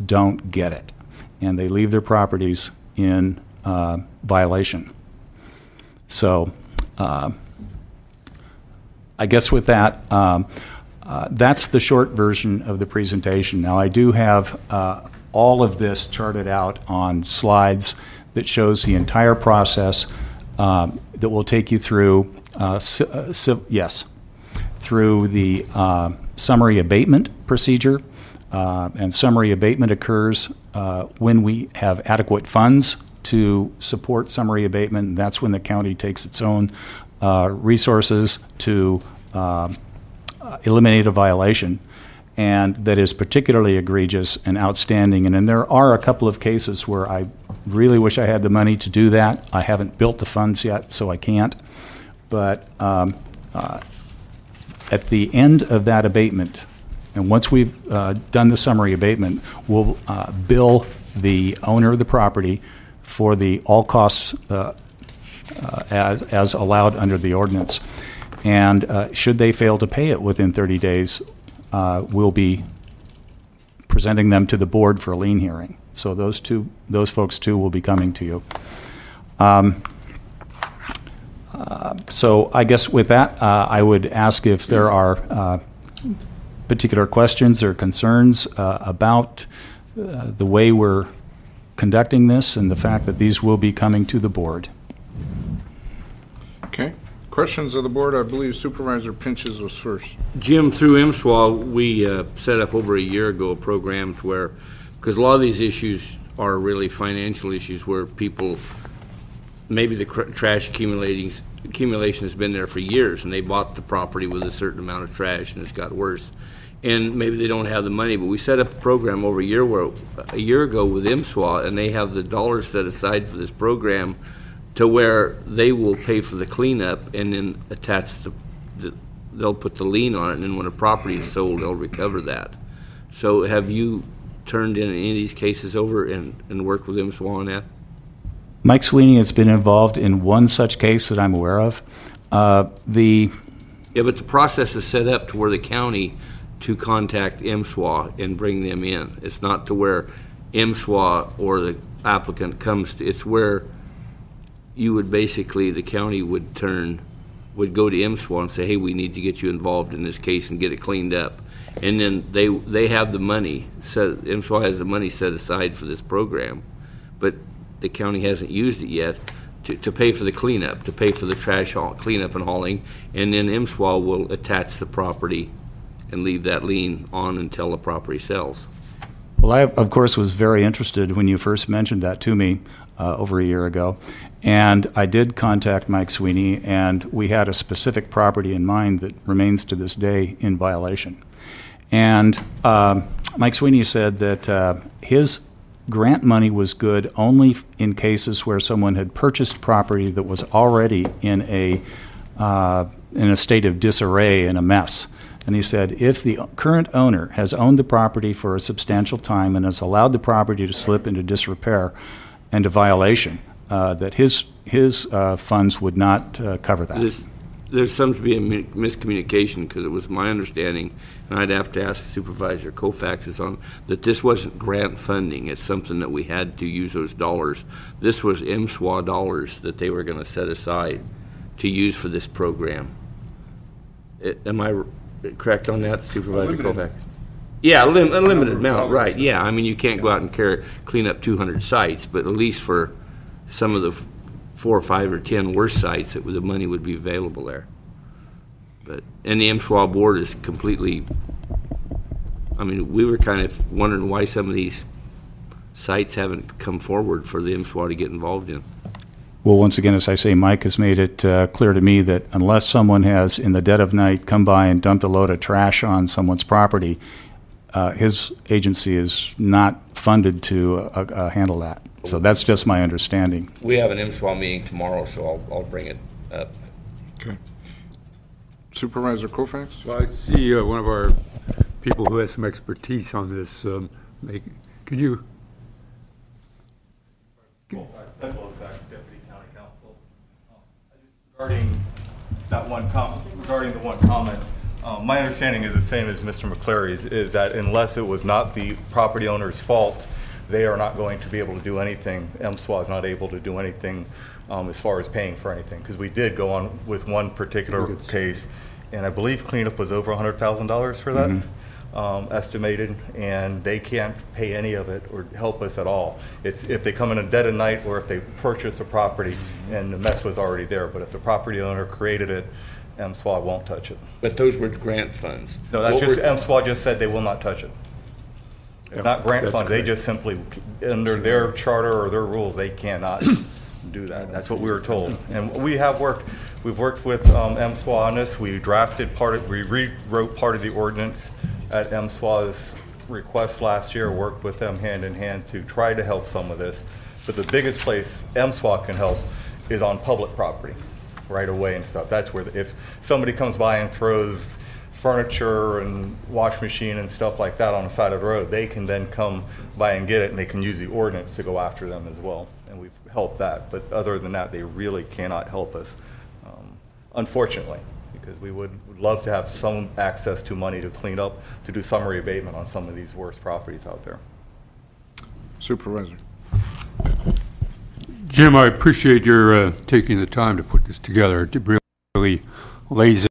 don't get it, and they leave their properties in violation. So I guess with that, that's the short version of the presentation. Now, I do have all of this charted out on slides that shows the entire process that will take you through, through the summary abatement procedure. And summary abatement occurs when we have adequate funds to support summary abatement. And that's when the county takes its own resources to eliminate a violation, and that is particularly egregious and outstanding. And there are a couple of cases where I really wish I had the money to do that. I haven't built the funds yet, so I can't. But at the end of that abatement, and once we've done the summary abatement, we'll bill the owner of the property for the all costs as allowed under the ordinance. And should they fail to pay it within 30 days, we'll be presenting them to the board for a lien hearing. So those folks too will be coming to you. So I guess with that, I would ask if there are particular questions or concerns about the way we're conducting this and the fact that these will be coming to the board. Okay. Questions of the board? I believe Supervisor Pinches was first. Jim, through MSWA, we set up over a year ago programs where, because a lot of these issues are really financial issues where people, maybe the trash accumulation has been there for years and they bought the property with a certain amount of trash and it's got worse. And maybe they don't have the money, but we set up a program over a year ago with MSWA, and they have the dollars set aside for this program to where they will pay for the cleanup and then attach they'll put the lien on it, and then when a property is sold, they'll recover that. So have you turned in any of these cases over and worked with MSWA on that? Mike Sweeney has been involved in one such case that I'm aware of. Yeah, but the process is set up to where the county to contact MSWA and bring them in. It's not to where MSWA or the applicant comes to, it's where you would basically, the county would go to MSWA and say, hey, we need to get you involved in this case and get it cleaned up. And then they have the money, MSWA has the money set aside for this program, but the county hasn't used it yet to pay for the cleanup, to pay for the trash cleanup and hauling, and then MSWA will attach the property and leave that lien on until the property sells. Well, I, of course, was very interested when you first mentioned that to me over a year ago. And I did contact Mike Sweeney, and we had a specific property in mind that remains to this day in violation. And Mike Sweeney said that his grant money was good only in cases where someone had purchased property that was already in a state of disarray and a mess. And he said, if the current owner has owned the property for a substantial time and has allowed the property to slip into disrepair and to violation, that his funds would not cover that. There seems to be a miscommunication, because it was my understanding, and I'd have to ask Supervisor Koufax on, that this wasn't grant funding. It's something that we had to use those dollars. This was MSWA dollars that they were going to set aside to use for this program. Am I correct on that, Supervisor Koufax? Yeah, a limited amount, right. Yeah, I mean, you can't go out and clean up 200 sites, but at least for some of the 4 or 5 or 10 worst sites, the money would be available there. And the MSWA board is completely, I mean, we were kind of wondering why some of these sites haven't come forward for the MSWA to get involved in. Well, once again, as I say, Mike has made it clear to me that unless someone has, in the dead of night, come by and dumped a load of trash on someone's property, his agency is not funded to handle that. So that's just my understanding. We have an MSWA meeting tomorrow, so I'll bring it up. Okay. Supervisor Koufax? Well, I see one of our people who has some expertise on this. Can you? Deputy County Counsel. Regarding the one comment, My understanding is the same as Mr. McClary's, is that unless it was not the property owner's fault, they are not going to be able to do anything. MSWA is not able to do anything as far as paying for anything, because we did go on with one particular case, and I believe cleanup was over $100,000 for that. Estimated, and they can't pay any of it or help us at all. It's if they come in a dead of night or if they purchase a property and the mess was already there. But if the property owner created it, MSWA won't touch it. But those were grant funds. No, that's just, MSWA just said they will not touch it. It's not grant funds. They just simply, under their charter or their rules, they cannot do that. That's what we were told. And we've worked with MSWA on this. We rewrote part of the ordinance at MSWA's request last year, worked with them hand in hand to try to help some of this. But the biggest place MSWA can help is on public property, right away and stuff. That's where, if somebody comes by and throws furniture and wash machine and stuff like that on the side of the road, they can then come by and get it, and they can use the ordinance to go after them as well. And we've helped that. But other than that, they really cannot help us, unfortunately, because we would love to have some access to money to clean up, to do summary abatement on some of these worst properties out there. Supervisor. Jim, I appreciate your taking the time to put this together. It really lays